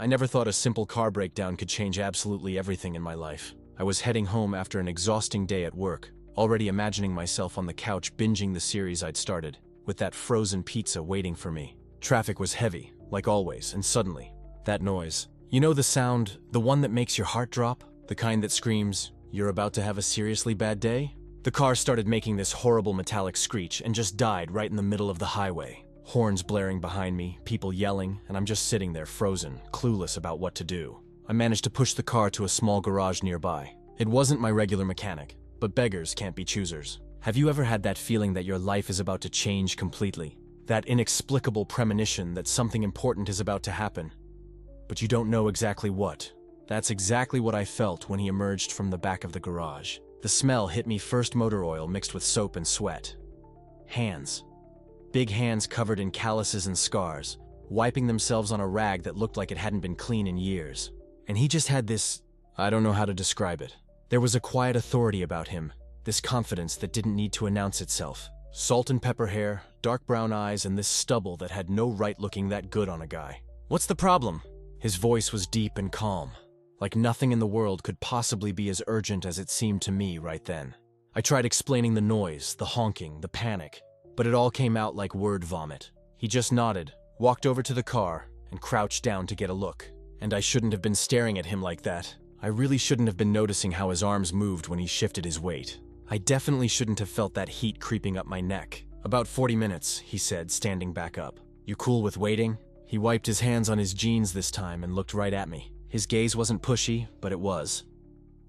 I never thought a simple car breakdown could change absolutely everything in my life. I was heading home after an exhausting day at work, already imagining myself on the couch binging the series I'd started, with that frozen pizza waiting for me. Traffic was heavy, like always, and suddenly, that noise. You know the sound, the one that makes your heart drop? The kind that screams, "You're about to have a seriously bad day?" The car started making this horrible metallic screech and just died right in the middle of the highway. Horns blaring behind me, people yelling, and I'm just sitting there frozen, clueless about what to do. I managed to push the car to a small garage nearby. It wasn't my regular mechanic, but beggars can't be choosers. Have you ever had that feeling that your life is about to change completely? That inexplicable premonition that something important is about to happen, but you don't know exactly what? That's exactly what I felt when he emerged from the back of the garage. The smell hit me first, motor oil mixed with soap and sweat. Hands. Big hands covered in calluses and scars, wiping themselves on a rag that looked like it hadn't been clean in years. And he just had this, I don't know how to describe it. There was a quiet authority about him, this confidence that didn't need to announce itself. Salt and pepper hair, dark brown eyes, and this stubble that had no right looking that good on a guy. "What's the problem?" His voice was deep and calm, like nothing in the world could possibly be as urgent as it seemed to me right then. I tried explaining the noise, the honking, the panic, but it all came out like word vomit. He just nodded, walked over to the car, and crouched down to get a look. And I shouldn't have been staring at him like that. I really shouldn't have been noticing how his arms moved when he shifted his weight. I definitely shouldn't have felt that heat creeping up my neck. "About 40 minutes, he said, standing back up. "You cool with waiting?" He wiped his hands on his jeans this time and looked right at me. His gaze wasn't pushy, but it was.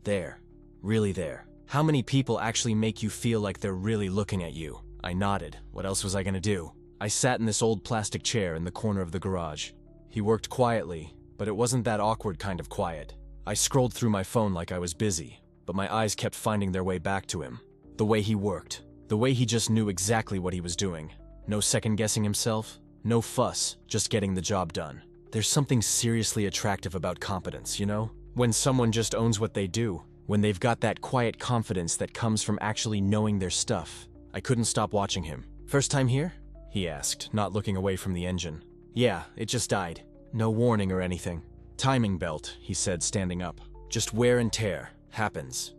There. Really there. How many people actually make you feel like they're really looking at you? I nodded. What else was I gonna do? I sat in this old plastic chair in the corner of the garage. He worked quietly, but it wasn't that awkward kind of quiet. I scrolled through my phone like I was busy, but my eyes kept finding their way back to him. The way he worked. The way he just knew exactly what he was doing. No second-guessing himself. No fuss, just getting the job done. There's something seriously attractive about competence, you know? When someone just owns what they do. When they've got that quiet confidence that comes from actually knowing their stuff. I couldn't stop watching him. "First time here?" he asked, not looking away from the engine. "Yeah, it just died. No warning or anything." "Timing belt," he said, standing up. "Just wear and tear. Happens."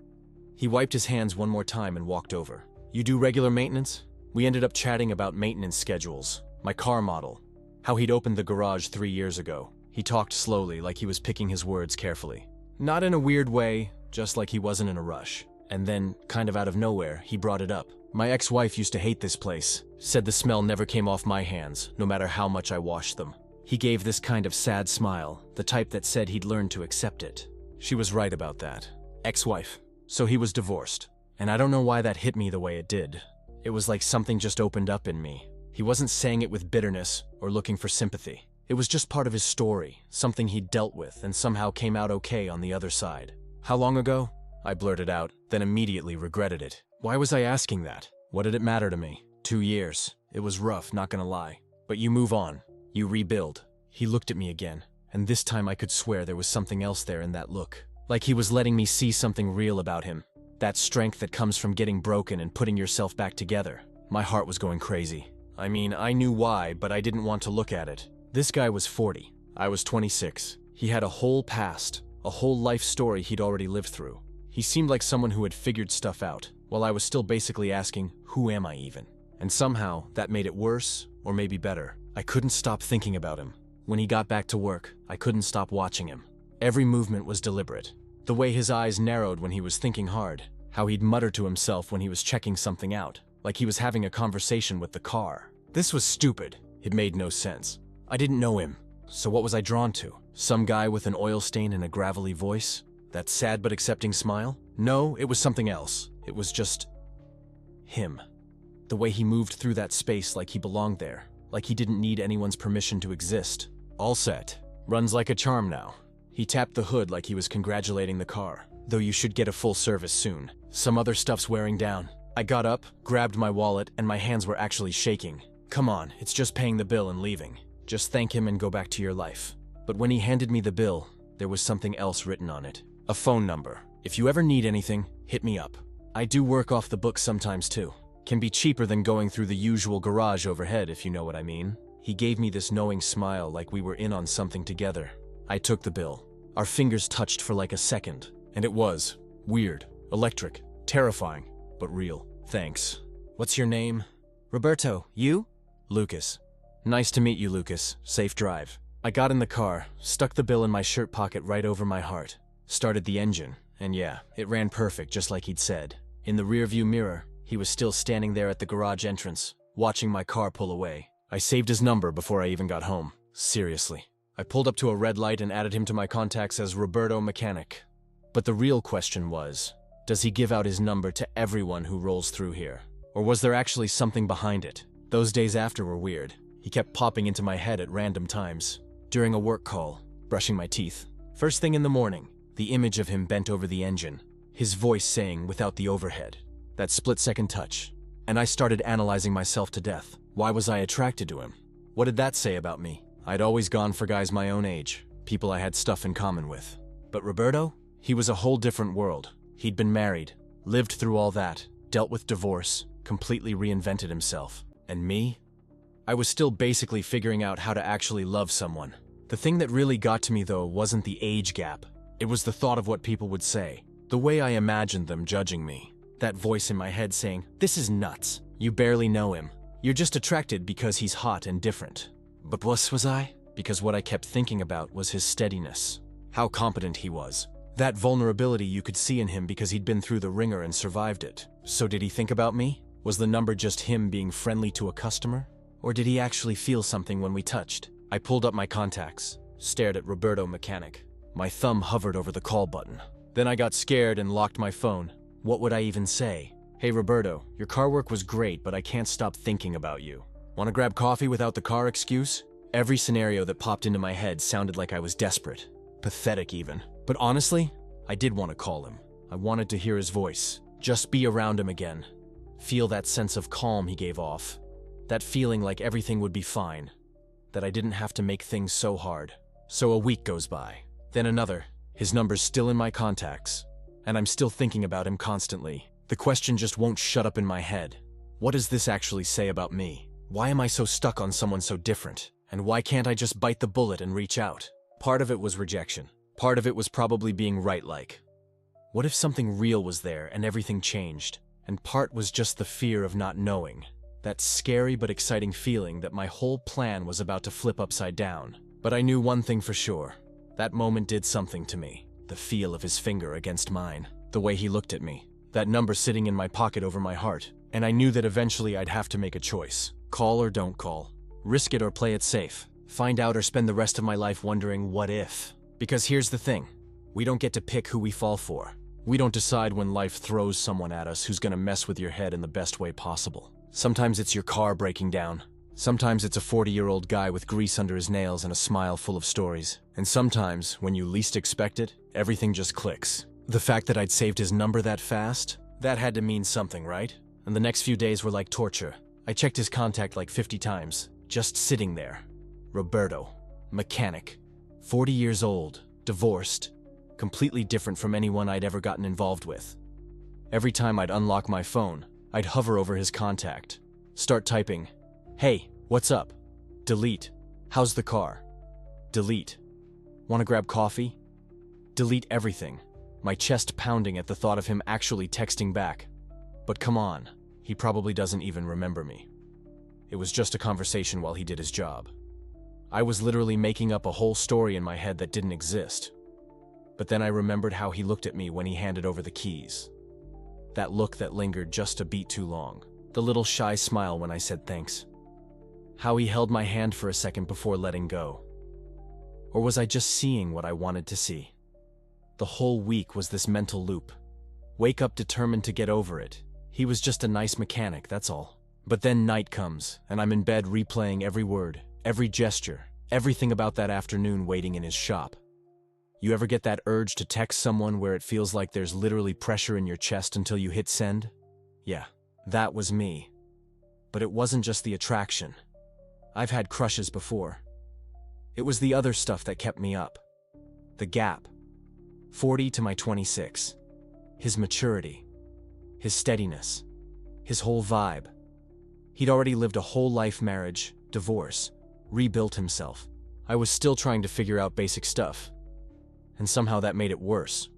He wiped his hands one more time and walked over. "You do regular maintenance?" We ended up chatting about maintenance schedules, my car model, how he'd opened the garage 3 years ago. He talked slowly, like he was picking his words carefully. Not in a weird way, just like he wasn't in a rush. And then, kind of out of nowhere, he brought it up. "My ex-wife used to hate this place, said the smell never came off my hands, no matter how much I washed them." He gave this kind of sad smile, the type that said he'd learned to accept it. She was right about that. Ex-wife. So he was divorced. And I don't know why that hit me the way it did. It was like something just opened up in me. He wasn't saying it with bitterness or looking for sympathy. It was just part of his story, something he'd dealt with and somehow came out okay on the other side. "How long ago?" I blurted out, then immediately regretted it. Why was I asking that? What did it matter to me? 2 years. It was rough, not gonna lie. But you move on. You rebuild. He looked at me again, and this time I could swear there was something else there in that look. Like he was letting me see something real about him. That strength that comes from getting broken and putting yourself back together. My heart was going crazy. I mean, I knew why, but I didn't want to look at it. This guy was 40. I was 26. He had a whole past, a whole life story he'd already lived through. He seemed like someone who had figured stuff out, while I was still basically asking, who am I even? And somehow, that made it worse, or maybe better. I couldn't stop thinking about him. When he got back to work, I couldn't stop watching him. Every movement was deliberate. The way his eyes narrowed when he was thinking hard, how he'd mutter to himself when he was checking something out, like he was having a conversation with the car. This was stupid. It made no sense. I didn't know him, so what was I drawn to? Some guy with an oil stain and a gravelly voice? That sad but accepting smile? No, it was something else. It was just him. The way he moved through that space like he belonged there, like he didn't need anyone's permission to exist. All set. Runs like a charm now. He tapped the hood like he was congratulating the car. Though you should get a full service soon. Some other stuff's wearing down. I got up, grabbed my wallet, and my hands were actually shaking. Come on, it's just paying the bill and leaving. Just thank him and go back to your life. But when he handed me the bill, there was something else written on it. A phone number. If you ever need anything, hit me up. I do work off the books sometimes too. Can be cheaper than going through the usual garage overhead, if you know what I mean. He gave me this knowing smile like we were in on something together. I took the bill. Our fingers touched for like a second, and it was weird, electric, terrifying, but real. Thanks. What's your name? Roberto, you? Lucas. Nice to meet you, Lucas. Safe drive. I got in the car, stuck the bill in my shirt pocket right over my heart, started the engine, and yeah, it ran perfect just like he'd said. In the rearview mirror, he was still standing there at the garage entrance, watching my car pull away. I saved his number before I even got home. Seriously. I pulled up to a red light and added him to my contacts as Roberto Mechanic. But the real question was, does he give out his number to everyone who rolls through here? Or was there actually something behind it? Those days after were weird. He kept popping into my head at random times. During a work call, brushing my teeth. First thing in the morning, the image of him bent over the engine, his voice saying without the overhead. That split-second touch. And I started analyzing myself to death. Why was I attracted to him? What did that say about me? I'd always gone for guys my own age, people I had stuff in common with. But Roberto? He was a whole different world. He'd been married, lived through all that, dealt with divorce, completely reinvented himself. And me? I was still basically figuring out how to actually love someone. The thing that really got to me, though, wasn't the age gap. It was the thought of what people would say. The way I imagined them judging me. That voice in my head saying, "This is nuts. You barely know him. You're just attracted because he's hot and different." But what was I? Because what I kept thinking about was his steadiness. How competent he was. That vulnerability you could see in him because he'd been through the ringer and survived it. So did he think about me? Was the number just him being friendly to a customer? Or did he actually feel something when we touched? I pulled up my contacts, stared at Roberto Mechanic. My thumb hovered over the call button. Then I got scared and locked my phone. What would I even say? "Hey Roberto, your car work was great, but I can't stop thinking about you. Want to grab coffee without the car excuse?" Every scenario that popped into my head sounded like I was desperate. Pathetic even. But honestly, I did want to call him. I wanted to hear his voice. Just be around him again. Feel that sense of calm he gave off. That feeling like everything would be fine. That I didn't have to make things so hard. So a week goes by. Then another. His number's still in my contacts. And I'm still thinking about him constantly. The question just won't shut up in my head. What does this actually say about me? Why am I so stuck on someone so different? And why can't I just bite the bullet and reach out? Part of it was rejection. Part of it was probably being right-like. What if something real was there and everything changed? And part was just the fear of not knowing. That scary but exciting feeling that my whole plan was about to flip upside down. But I knew one thing for sure. That moment did something to me. The feel of his finger against mine. The way he looked at me. That number sitting in my pocket over my heart. And I knew that eventually I'd have to make a choice. Call or don't call. Risk it or play it safe. Find out or spend the rest of my life wondering what if. Because here's the thing. We don't get to pick who we fall for. We don't decide when life throws someone at us who's gonna mess with your head in the best way possible. Sometimes it's your car breaking down. Sometimes it's a 40-year-old guy with grease under his nails and a smile full of stories. And sometimes, when you least expect it, everything just clicks. The fact that I'd saved his number that fast, that had to mean something, right? And the next few days were like torture. I checked his contact like 50 times, just sitting there. Roberto, mechanic, 40 years old, divorced, completely different from anyone I'd ever gotten involved with. Every time I'd unlock my phone, I'd hover over his contact, start typing, "Hey, what's up?" Delete. "How's the car?" Delete. "Want to grab coffee?" Delete everything, my chest pounding at the thought of him actually texting back. But come on, he probably doesn't even remember me. It was just a conversation while he did his job. I was literally making up a whole story in my head that didn't exist. But then I remembered how he looked at me when he handed over the keys. That look that lingered just a beat too long. The little shy smile when I said thanks. How he held my hand for a second before letting go. Or was I just seeing what I wanted to see? The whole week was this mental loop. Wake up determined to get over it. He was just a nice mechanic, that's all. But then night comes, and I'm in bed replaying every word, every gesture, everything about that afternoon waiting in his shop. You ever get that urge to text someone where it feels like there's literally pressure in your chest until you hit send? Yeah, that was me. But it wasn't just the attraction. I've had crushes before. It was the other stuff that kept me up. The gap. 40 to my 26. His maturity. His steadiness. His whole vibe. He'd already lived a whole life marriage, divorce, rebuilt himself. I was still trying to figure out basic stuff. And somehow that made it worse.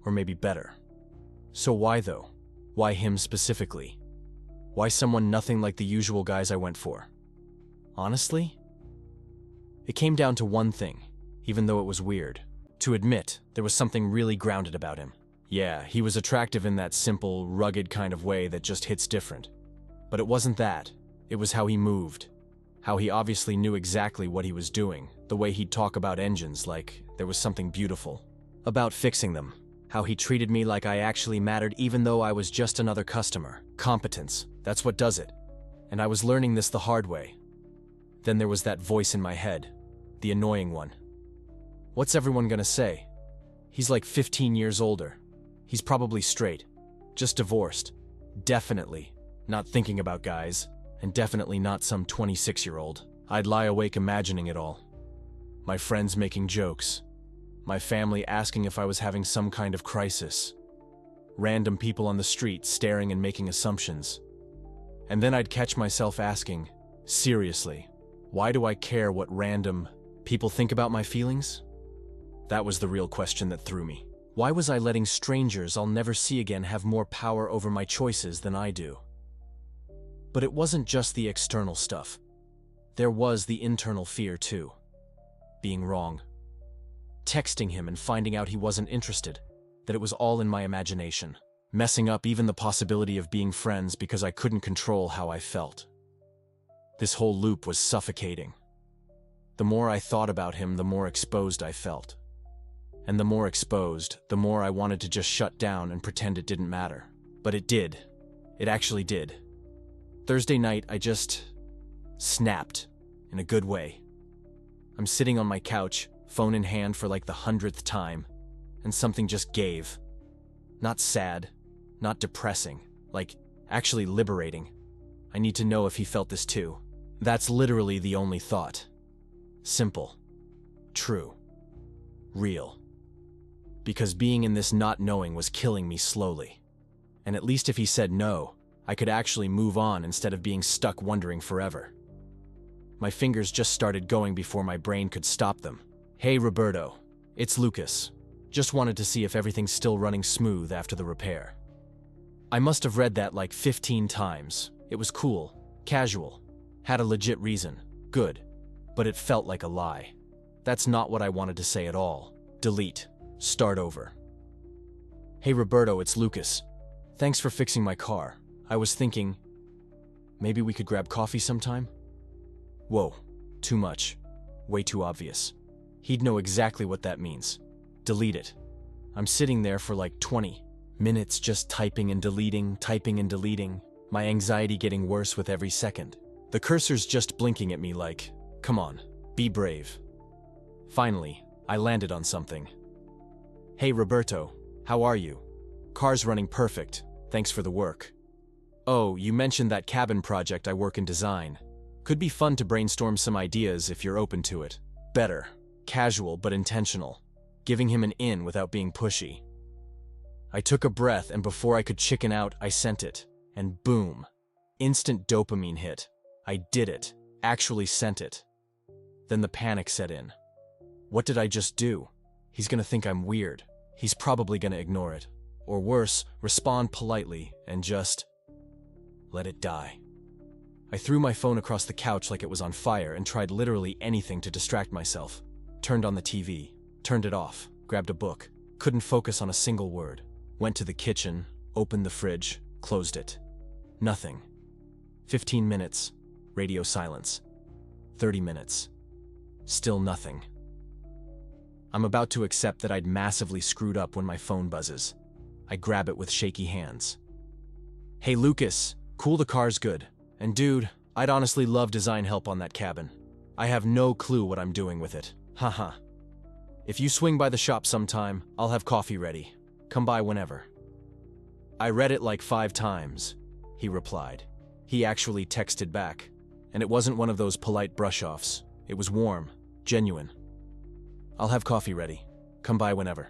Or maybe better. So why though? Why him specifically? Why someone nothing like the usual guys I went for? Honestly? It came down to one thing, even though it was weird. To admit, there was something really grounded about him. Yeah, he was attractive in that simple, rugged kind of way that just hits different. But it wasn't that. It was how he moved. How he obviously knew exactly what he was doing. The way he'd talk about engines like there was something beautiful about fixing them. How he treated me like I actually mattered even though I was just another customer. Competence, that's what does it. And I was learning this the hard way. Then there was that voice in my head, the annoying one. What's everyone gonna say? He's like 15 years older. He's probably straight, just divorced. Definitely not thinking about guys, and definitely not some 26-year-old. I'd lie awake imagining it all. My friends making jokes. My family asking if I was having some kind of crisis. Random people on the street staring and making assumptions. And then I'd catch myself asking, seriously, why do I care what random people think about my feelings? That was the real question that threw me. Why was I letting strangers I'll never see again have more power over my choices than I do? But it wasn't just the external stuff. There was the internal fear too. Being wrong. Texting him and finding out he wasn't interested, that it was all in my imagination. Messing up even the possibility of being friends because I couldn't control how I felt. This whole loop was suffocating. The more I thought about him, the more exposed I felt. And the more exposed, the more I wanted to just shut down and pretend it didn't matter. But it did. It actually did. Thursday night, I just snapped in a good way. I'm sitting on my couch, phone in hand for like the 100th time, and something just gave. Not sad, not depressing, like actually liberating. I need to know if he felt this too. That's literally the only thought. Simple. True. Real. Because being in this not knowing was killing me slowly. And at least if he said no, I could actually move on instead of being stuck wondering forever. My fingers just started going before my brain could stop them. Hey Roberto, it's Lucas. Just wanted to see if everything's still running smooth after the repair. I must have read that like 15 times. It was cool, casual, had a legit reason, good, but it felt like a lie. That's not what I wanted to say at all. Delete. Start over. Hey Roberto, it's Lucas. Thanks for fixing my car. I was thinking, maybe we could grab coffee sometime? Whoa, too much. Way too obvious. He'd know exactly what that means. Delete it. I'm sitting there for like 20 minutes just typing and deleting, my anxiety getting worse with every second. The cursor's just blinking at me like, come on, be brave. Finally, I landed on something. Hey Roberto, how are you? Car's running perfect, thanks for the work. Oh, you mentioned that cabin project I work in design. Could be fun to brainstorm some ideas if you're open to it. Better, casual but intentional, giving him an in without being pushy. I took a breath and before I could chicken out, I sent it. And boom, instant dopamine hit. I did it, actually sent it. Then the panic set in. What did I just do? He's gonna think I'm weird. He's probably gonna ignore it. Or worse, respond politely and just let it die. I threw my phone across the couch like it was on fire and tried literally anything to distract myself. Turned on the TV, turned it off, grabbed a book, couldn't focus on a single word. Went to the kitchen, opened the fridge, closed it. Nothing. 15 minutes, radio silence. 30 minutes. Still nothing. I'm about to accept that I'd massively screwed up when my phone buzzes. I grab it with shaky hands. Hey Lucas, cool, the car's good. And dude, I'd honestly love design help on that cabin. I have no clue what I'm doing with it. Haha. If you swing by the shop sometime, I'll have coffee ready. Come by whenever. I read it like 5 times, he replied. He actually texted back. And it wasn't one of those polite brush-offs. It was warm, genuine. I'll have coffee ready. Come by whenever.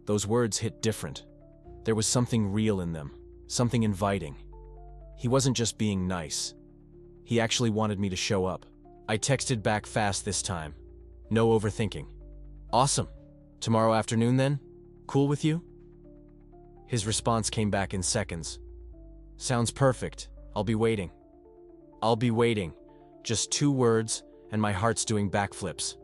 Those words hit different. There was something real in them, something inviting. He wasn't just being nice. He actually wanted me to show up, I texted back fast this time. No overthinking. Awesome. Tomorrow afternoon then? Cool with you? His response came back in seconds. Sounds perfect. I'll be waiting. I'll be waiting. Just 2 words, and my heart's doing backflips.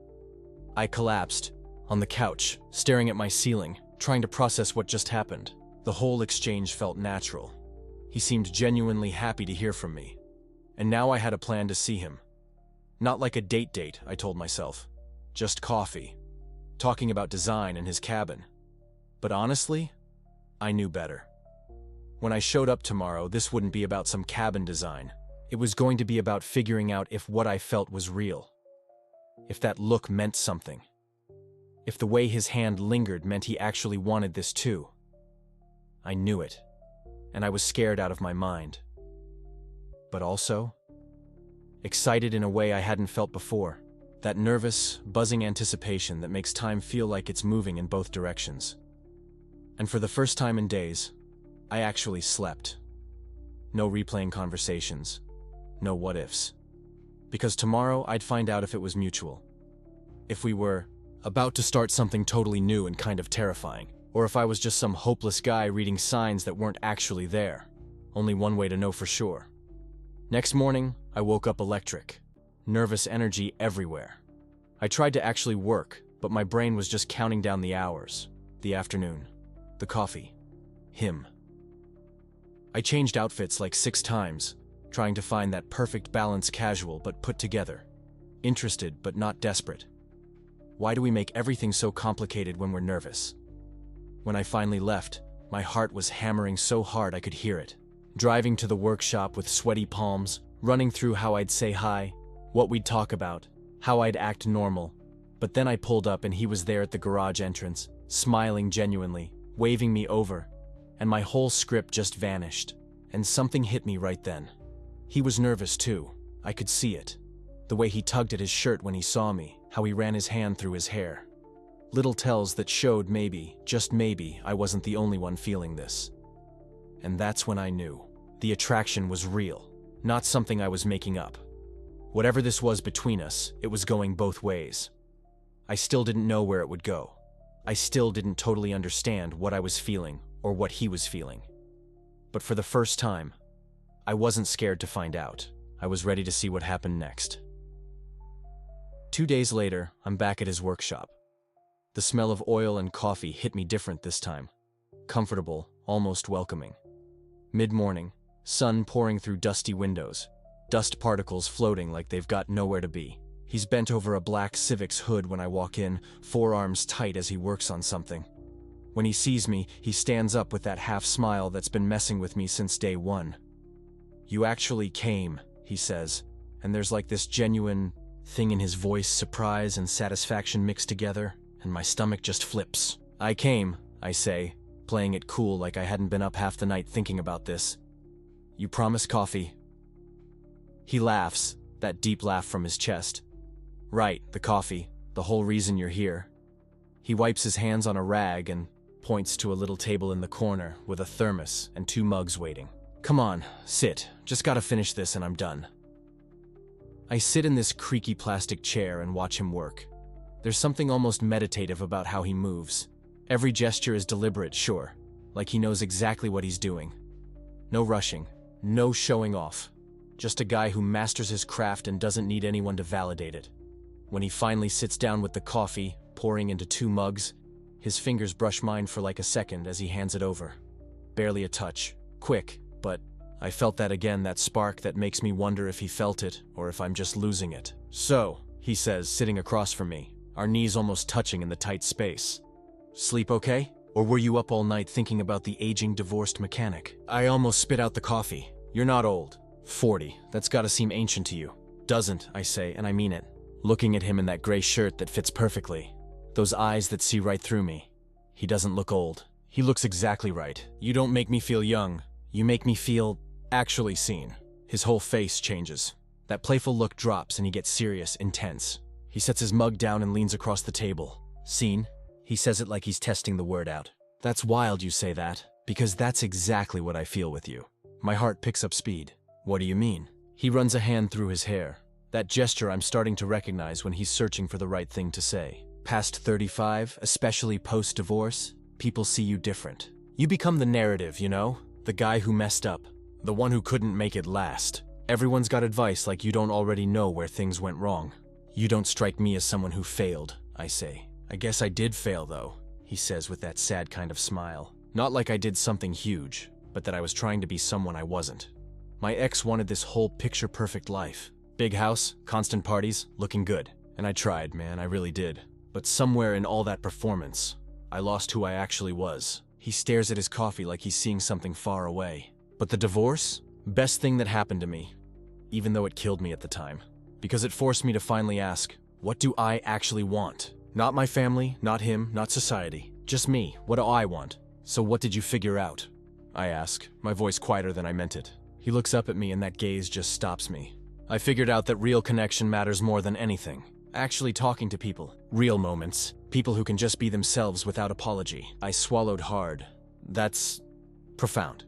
I collapsed, on the couch, staring at my ceiling, trying to process what just happened. The whole exchange felt natural. He seemed genuinely happy to hear from me. And now I had a plan to see him. Not like a date, I told myself. Just coffee. Talking about design in his cabin. But honestly, I knew better. When I showed up tomorrow, this wouldn't be about some cabin design. It was going to be about figuring out if what I felt was real. If that look meant something. If the way his hand lingered meant he actually wanted this too. I knew it, and I was scared out of my mind. But also, excited in a way I hadn't felt before. That nervous, buzzing anticipation that makes time feel like it's moving in both directions. And for the first time in days, I actually slept. No replaying conversations. No what-ifs. Because tomorrow I'd find out if it was mutual. If we were about to start something totally new and kind of terrifying. Or if I was just some hopeless guy reading signs that weren't actually there. Only one way to know for sure. Next morning, I woke up electric. Nervous energy everywhere. I tried to actually work, but my brain was just counting down the hours. The afternoon. The coffee. Him. I changed outfits like 6 times, trying to find that perfect balance, casual but put together. Interested but not desperate. Why do we make everything so complicated when we're nervous? When I finally left, my heart was hammering so hard I could hear it. Driving to the workshop with sweaty palms, running through how I'd say hi, what we'd talk about, how I'd act normal. But then I pulled up and he was there at the garage entrance, smiling genuinely, waving me over, and my whole script just vanished. And something hit me right then. He was nervous too. I could see it. The way he tugged at his shirt when he saw me, how he ran his hand through his hair. Little tells that showed maybe, just maybe, I wasn't the only one feeling this. And that's when I knew. The attraction was real, not something I was making up. Whatever this was between us, it was going both ways. I still didn't know where it would go. I still didn't totally understand what I was feeling or what he was feeling. But for the first time, I wasn't scared to find out. I was ready to see what happened next. 2 days later, I'm back at his workshop. The smell of oil and coffee hit me different this time. Comfortable, almost welcoming. Mid-morning, sun pouring through dusty windows, dust particles floating like they've got nowhere to be. He's bent over a black Civic's hood when I walk in, forearms tight as he works on something. When he sees me, he stands up with that half smile that's been messing with me since day one. "You actually came," he says, and there's like this genuine thing in his voice, surprise and satisfaction mixed together, and my stomach just flips. "I came," I say, playing it cool like I hadn't been up half the night thinking about this. "You promise coffee?" He laughs, that deep laugh from his chest. "Right, the coffee, the whole reason you're here." He wipes his hands on a rag and points to a little table in the corner with a thermos and 2 mugs waiting. "Come on, sit. Just gotta finish this and I'm done." I sit in this creaky plastic chair and watch him work. There's something almost meditative about how he moves. Every gesture is deliberate, sure, like he knows exactly what he's doing. No rushing, no showing off. Just a guy who masters his craft and doesn't need anyone to validate it. When he finally sits down with the coffee, pouring into 2 mugs, his fingers brush mine for like a second as he hands it over. Barely a touch, quick, but I felt that again, that spark that makes me wonder if he felt it or if I'm just losing it. "So," he says, sitting across from me, our knees almost touching in the tight space. "Sleep okay? Or were you up all night thinking about the aging divorced mechanic?" I almost spit out the coffee. "You're not old. 40. That's gotta seem ancient to you." "Doesn't," I say, and I mean it. Looking at him in that gray shirt that fits perfectly. Those eyes that see right through me. He doesn't look old. He looks exactly right. "You don't make me feel young. You make me feel actually seen." His whole face changes. That playful look drops and he gets serious, intense. He sets his mug down and leans across the table. "Seen?" He says it like he's testing the word out. "That's wild you say that, because that's exactly what I feel with you." My heart picks up speed. "What do you mean?" He runs a hand through his hair, That gesture I'm starting to recognize when he's searching for the right thing to say. Past 35, especially post-divorce, people see you different. You become the narrative, you know? The guy who messed up. The one who couldn't make it last. Everyone's got advice like you don't already know where things went wrong. You don't strike me as someone who failed, I say. I guess I did fail though, he says with that sad kind of smile. Not like I did something huge, but that I was trying to be someone I wasn't. My ex wanted this whole picture-perfect life. Big house, constant parties, looking good. And I tried, man, I really did. But somewhere in all that performance, I lost who I actually was. He stares at his coffee like he's seeing something far away. But the divorce? Best thing that happened to me. Even though it killed me at the time. Because it forced me to finally ask, what do I actually want? Not my family, not him, not society. Just me, what do I want? So what did you figure out? I ask, my voice quieter than I meant it. He looks up at me and that gaze just stops me. I figured out that real connection matters more than anything. Actually talking to people. Real moments. People who can just be themselves without apology. I swallowed hard. That's profound.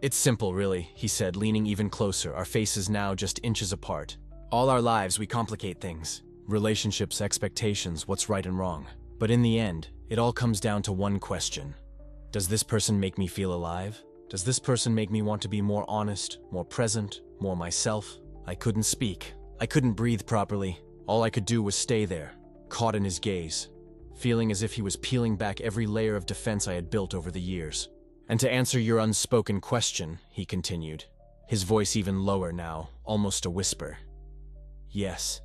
It's simple, really, he said, leaning even closer, our faces now just inches apart. All our lives we complicate things. Relationships, expectations, what's right and wrong. But in the end, it all comes down to one question. Does this person make me feel alive? Does this person make me want to be more honest, more present, more myself? I couldn't speak. I couldn't breathe properly. All I could do was stay there, caught in his gaze, feeling as if he was peeling back every layer of defense I had built over the years. And to answer your unspoken question, he continued, his voice even lower now, almost a whisper. Yes,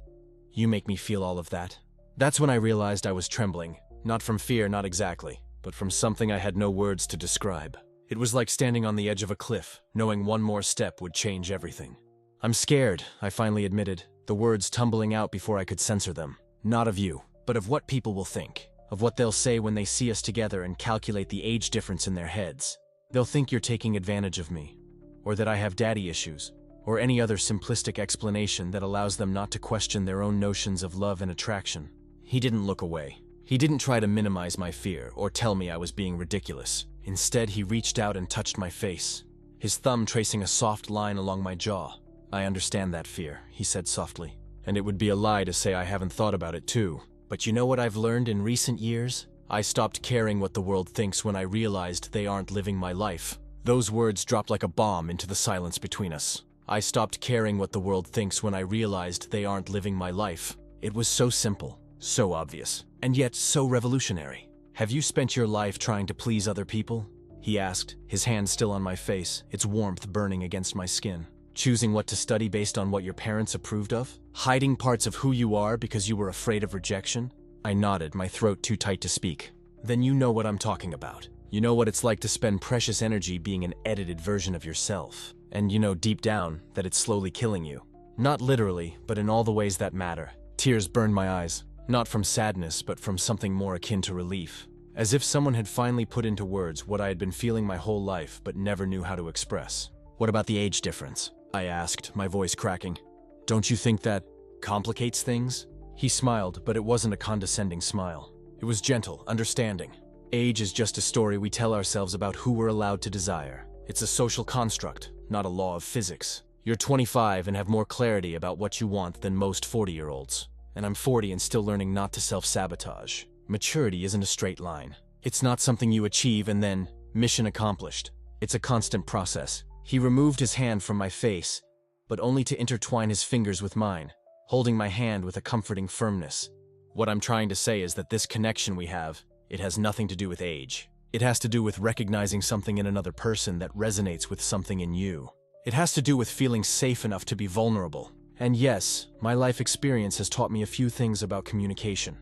you make me feel all of that. That's when I realized I was trembling, not from fear, not exactly, but from something I had no words to describe. It was like standing on the edge of a cliff, knowing one more step would change everything. I'm scared, I finally admitted, the words tumbling out before I could censor them. Not of you, but of what people will think. Of what they'll say when they see us together and calculate the age difference in their heads. They'll think you're taking advantage of me, or that I have daddy issues, or any other simplistic explanation that allows them not to question their own notions of love and attraction. He didn't look away. He didn't try to minimize my fear or tell me I was being ridiculous. Instead, he reached out and touched my face, his thumb tracing a soft line along my jaw. I understand that fear, he said softly, and it would be a lie to say I haven't thought about it too. But you know what I've learned in recent years? I stopped caring what the world thinks when I realized they aren't living my life. Those words dropped like a bomb into the silence between us. I stopped caring what the world thinks when I realized they aren't living my life. It was so simple, so obvious, and yet so revolutionary. Have you spent your life trying to please other people? He asked, his hand still on my face, its warmth burning against my skin. Choosing what to study based on what your parents approved of? Hiding parts of who you are because you were afraid of rejection? I nodded, my throat too tight to speak. Then you know what I'm talking about. You know what it's like to spend precious energy being an edited version of yourself. And you know deep down that it's slowly killing you. Not literally, but in all the ways that matter. Tears burned my eyes, not from sadness, but from something more akin to relief. As if someone had finally put into words what I had been feeling my whole life but never knew how to express. What about the age difference? I asked, my voice cracking. Don't you think that complicates things? He smiled, but it wasn't a condescending smile. It was gentle, understanding. Age is just a story we tell ourselves about who we're allowed to desire. It's a social construct, not a law of physics. You're 25 and have more clarity about what you want than most 40-year-olds. And I'm 40 and still learning not to self-sabotage. Maturity isn't a straight line. It's not something you achieve and then, mission accomplished. It's a constant process. He removed his hand from my face, but only to intertwine his fingers with mine, holding my hand with a comforting firmness. What I'm trying to say is that this connection we have, it has nothing to do with age. It has to do with recognizing something in another person that resonates with something in you. It has to do with feeling safe enough to be vulnerable. And yes, my life experience has taught me a few things about communication.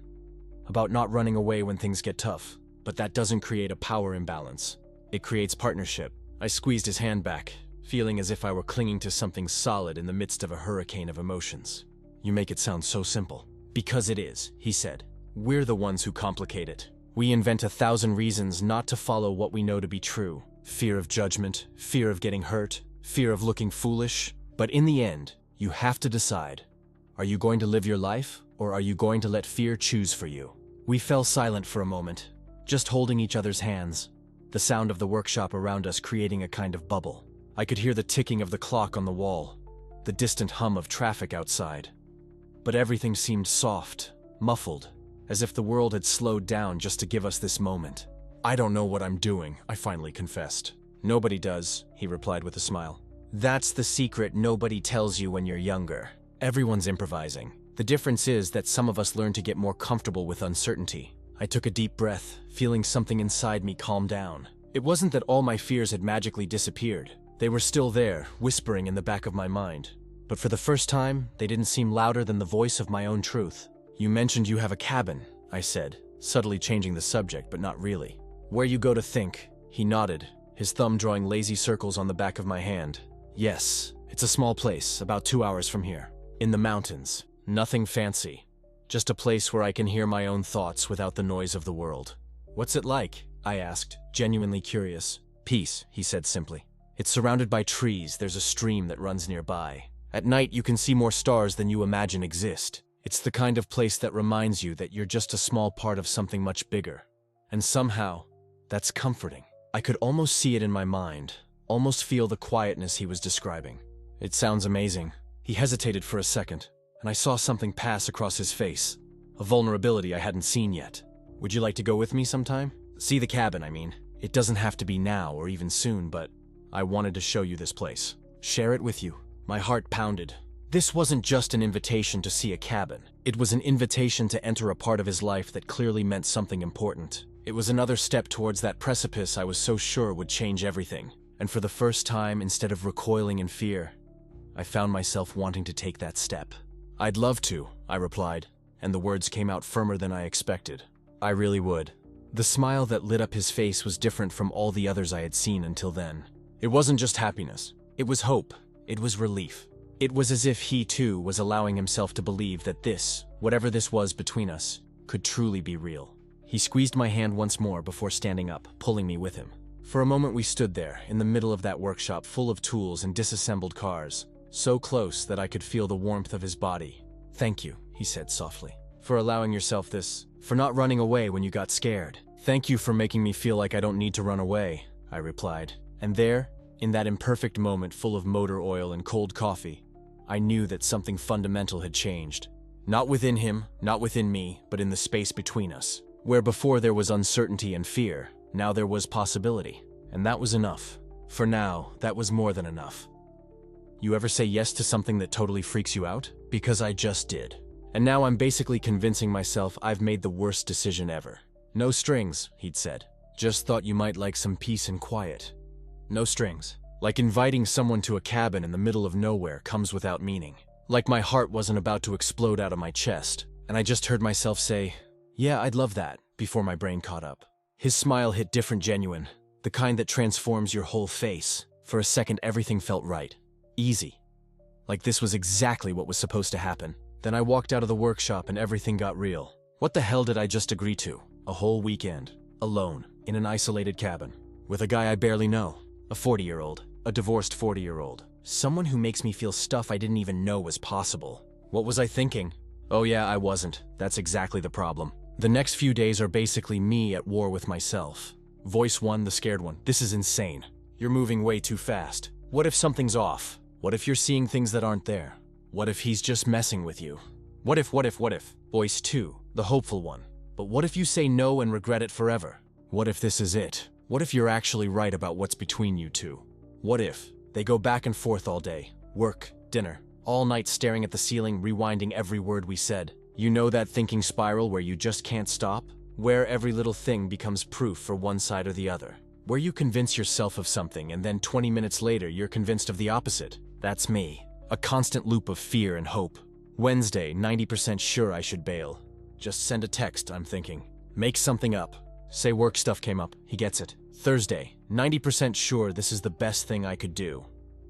About not running away when things get tough. But that doesn't create a power imbalance. It creates partnership. I squeezed his hand back, feeling as if I were clinging to something solid in the midst of a hurricane of emotions. You make it sound so simple. Because it is, he said. We're the ones who complicate it. We invent 1,000 reasons not to follow what we know to be true. Fear of judgment, fear of getting hurt, fear of looking foolish. But in the end, you have to decide. Are you going to live your life, or are you going to let fear choose for you? We fell silent for a moment, just holding each other's hands, the sound of the workshop around us creating a kind of bubble. I could hear the ticking of the clock on the wall, the distant hum of traffic outside. But everything seemed soft, muffled, as if the world had slowed down just to give us this moment. "I don't know what I'm doing," I finally confessed. "Nobody does," he replied with a smile. "That's the secret nobody tells you when you're younger. Everyone's improvising. The difference is that some of us learn to get more comfortable with uncertainty." I took a deep breath, feeling something inside me calm down. It wasn't that all my fears had magically disappeared. They were still there, whispering in the back of my mind. But for the first time, they didn't seem louder than the voice of my own truth. "You mentioned you have a cabin," I said, subtly changing the subject, but not really. "Where you go to think." He nodded, his thumb drawing lazy circles on the back of my hand. "Yes, it's a small place, about 2 hours from here. In the mountains. Nothing fancy. Just a place where I can hear my own thoughts without the noise of the world." "What's it like?" I asked, genuinely curious. "Peace," he said simply. "It's surrounded by trees, there's a stream that runs nearby. At night you can see more stars than you imagine exist. It's the kind of place that reminds you that you're just a small part of something much bigger. And somehow, that's comforting." I could almost see it in my mind, almost feel the quietness he was describing. "It sounds amazing." He hesitated for a second, and I saw something pass across his face, a vulnerability I hadn't seen yet. "Would you like to go with me sometime? See the cabin, I mean. It doesn't have to be now or even soon, but I wanted to show you this place. Share it with you." My heart pounded. This wasn't just an invitation to see a cabin. It was an invitation to enter a part of his life that clearly meant something important. It was another step towards that precipice I was so sure would change everything. And for the first time, instead of recoiling in fear, I found myself wanting to take that step. "I'd love to," I replied, and the words came out firmer than I expected. "I really would." The smile that lit up his face was different from all the others I had seen until then. It wasn't just happiness. It was hope. It was relief. It was as if he, too, was allowing himself to believe that this, whatever this was between us, could truly be real. He squeezed my hand once more before standing up, pulling me with him. For a moment we stood there, in the middle of that workshop full of tools and disassembled cars, so close that I could feel the warmth of his body. "Thank you," he said softly, "for allowing yourself this, for not running away when you got scared." "Thank you for making me feel like I don't need to run away," I replied. And there, in that imperfect moment full of motor oil and cold coffee, I knew that something fundamental had changed. Not within him, not within me, but in the space between us. Where before there was uncertainty and fear, now there was possibility. And that was enough. For now, that was more than enough. You ever say yes to something that totally freaks you out? Because I just did. And now I'm basically convincing myself I've made the worst decision ever. "No strings," he'd said. "Just thought you might like some peace and quiet." No strings. Like inviting someone to a cabin in the middle of nowhere comes without meaning. Like my heart wasn't about to explode out of my chest, and I just heard myself say, "Yeah, I'd love that," before my brain caught up. His smile hit different, genuine, the kind that transforms your whole face. For a second, everything felt right. Easy. Like this was exactly what was supposed to happen. Then I walked out of the workshop and everything got real. What the hell did I just agree to? A whole weekend, alone, in an isolated cabin, with a guy I barely know, a 40-year-old, a divorced 40-year-old, someone who makes me feel stuff I didn't even know was possible. What was I thinking? Oh yeah, I wasn't. That's exactly the problem. The next few days are basically me at war with myself. Voice one, the scared one. "This is insane. You're moving way too fast. What if something's off? What if you're seeing things that aren't there? What if he's just messing with you? What if? Voice two, the hopeful one. But what if you say no and regret it forever? What if this is it? What if you're actually right about what's between you two? What if?" They go back and forth all day. Work, dinner, all night staring at the ceiling, rewinding every word we said. You know that thinking spiral where you just can't stop? Where every little thing becomes proof for one side or the other. Where you convince yourself of something and then 20 minutes later you're convinced of the opposite. That's me. A constant loop of fear and hope. Wednesday, 90% sure I should bail. Just send a text, I'm thinking. Make something up. Say work stuff came up, he gets it. Thursday, 90% sure this is the best thing I could do.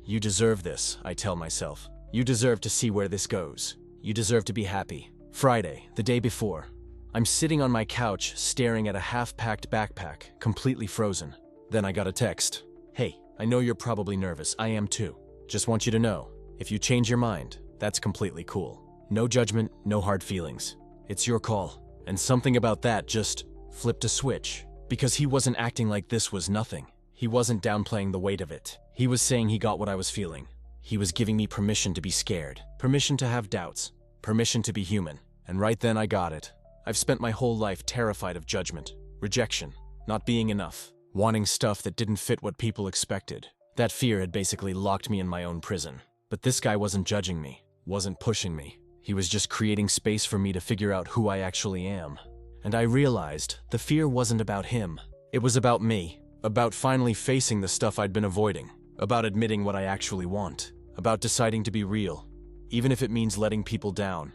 You deserve this, I tell myself. You deserve to see where this goes. You deserve to be happy. Friday, the day before. I'm sitting on my couch, staring at a half-packed backpack, completely frozen. Then I got a text. "Hey, I know you're probably nervous, I am too. Just want you to know, if you change your mind, that's completely cool. No judgment, no hard feelings. It's your call." And something about that just flipped a switch. Because he wasn't acting like this was nothing. He wasn't downplaying the weight of it. He was saying he got what I was feeling. He was giving me permission to be scared, permission to have doubts, permission to be human. And right then I got it. I've spent my whole life terrified of judgment, rejection, not being enough, wanting stuff that didn't fit what people expected. That fear had basically locked me in my own prison. But this guy wasn't judging me, wasn't pushing me. He was just creating space for me to figure out who I actually am. And I realized the fear wasn't about him. It was about me, about finally facing the stuff I'd been avoiding, about admitting what I actually want, about deciding to be real, even if it means letting people down,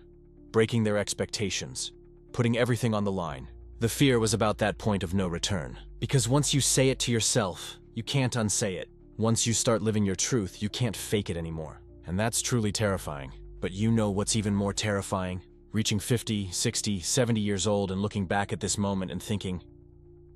breaking their expectations, putting everything on the line. The fear was about that point of no return. Because once you say it to yourself, you can't unsay it. Once you start living your truth, you can't fake it anymore. And that's truly terrifying. But you know what's even more terrifying? Reaching 50, 60, 70 years old and looking back at this moment and thinking,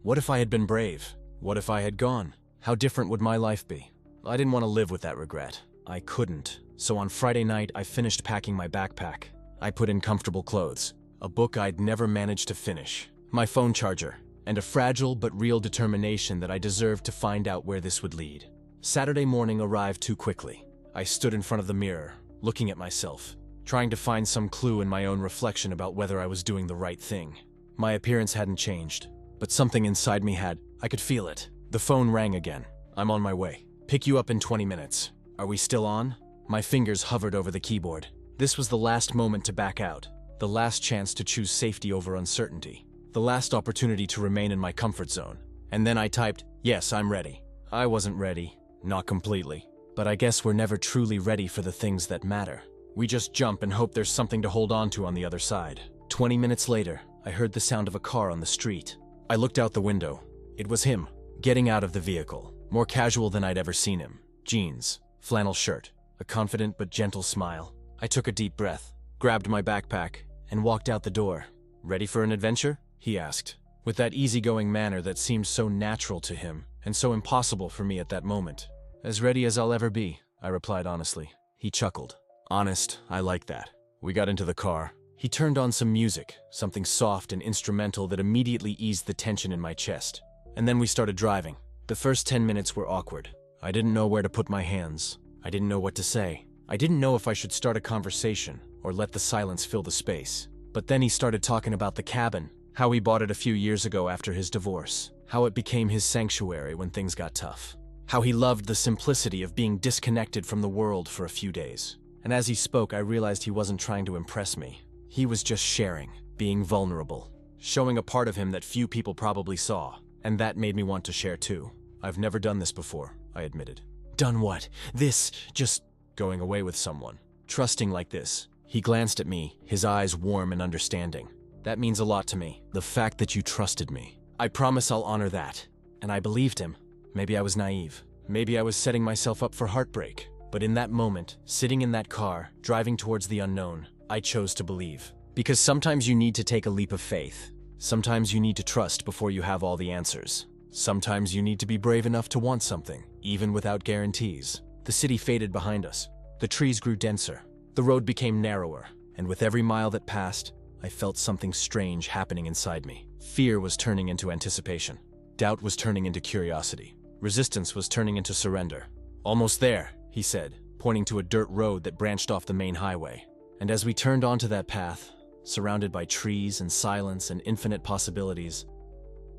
what if I had been brave? What if I had gone? How different would my life be? I didn't want to live with that regret. I couldn't. So on Friday night, I finished packing my backpack. I put in comfortable clothes, a book I'd never managed to finish, my phone charger, and a fragile but real determination that I deserved to find out where this would lead. Saturday morning arrived too quickly. I stood in front of the mirror, looking at myself, trying to find some clue in my own reflection about whether I was doing the right thing. My appearance hadn't changed, but something inside me had. I could feel it. The phone rang again. I'm on my way. Pick you up in 20 minutes. Are we still on? My fingers hovered over the keyboard. This was the last moment to back out, the last chance to choose safety over uncertainty, the last opportunity to remain in my comfort zone. And then I typed, yes, I'm ready. I wasn't ready, not completely. But I guess we're never truly ready for the things that matter. We just jump and hope there's something to hold on to on the other side. 20 minutes later, I heard the sound of a car on the street. I looked out the window. It was him, getting out of the vehicle, more casual than I'd ever seen him. Jeans, flannel shirt, a confident but gentle smile. I took a deep breath, grabbed my backpack, and walked out the door. Ready for an adventure? He asked, with that easygoing manner that seemed so natural to him and so impossible for me at that moment. As ready as I'll ever be, I replied honestly. He chuckled. Honest, I like that. We got into the car. He turned on some music, something soft and instrumental that immediately eased the tension in my chest. And then we started driving. The first 10 minutes were awkward. I didn't know where to put my hands. I didn't know what to say. I didn't know if I should start a conversation or let the silence fill the space. But then he started talking about the cabin, how he bought it a few years ago after his divorce, how it became his sanctuary when things got tough, how he loved the simplicity of being disconnected from the world for a few days. And as he spoke, I realized he wasn't trying to impress me. He was just sharing, being vulnerable, showing a part of him that few people probably saw. And that made me want to share too. I've never done this before, I admitted. Done what? This, just going away with someone. Trusting like this. He glanced at me, his eyes warm and understanding. That means a lot to me. The fact that you trusted me. I promise I'll honor that. And I believed him. Maybe I was naive. Maybe I was setting myself up for heartbreak. But in that moment, sitting in that car, driving towards the unknown, I chose to believe. Because sometimes you need to take a leap of faith. Sometimes you need to trust before you have all the answers. Sometimes you need to be brave enough to want something, even without guarantees. The city faded behind us. The trees grew denser. The road became narrower. And with every mile that passed, I felt something strange happening inside me. Fear was turning into anticipation. Doubt was turning into curiosity. Resistance was turning into surrender. Almost there, he said, pointing to a dirt road that branched off the main highway. And as we turned onto that path, surrounded by trees and silence and infinite possibilities,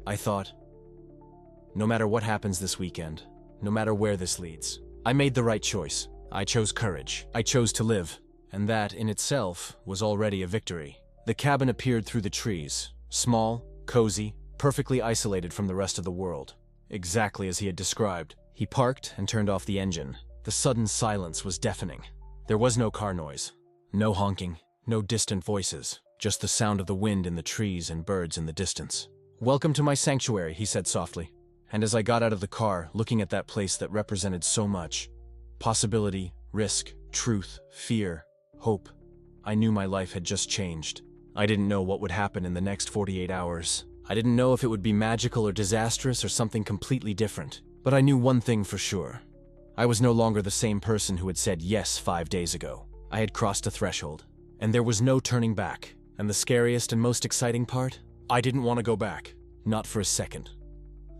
I thought, no matter what happens this weekend, no matter where this leads, I made the right choice. I chose courage. I chose to live. And that, in itself, was already a victory. The cabin appeared through the trees, small, cozy, perfectly isolated from the rest of the world. Exactly as he had described. He parked and turned off the engine. The sudden silence was deafening. There was no car noise. No honking. No distant voices. Just the sound of the wind in the trees and birds in the distance. Welcome to my sanctuary, he said softly. And as I got out of the car, looking at that place that represented so much, possibility, risk, truth, fear, hope, I knew my life had just changed. I didn't know what would happen in the next 48 hours. I didn't know if it would be magical or disastrous or something completely different. But I knew one thing for sure. I was no longer the same person who had said yes 5 days ago. I had crossed a threshold, and there was no turning back. And the scariest and most exciting part? I didn't want to go back. Not for a second.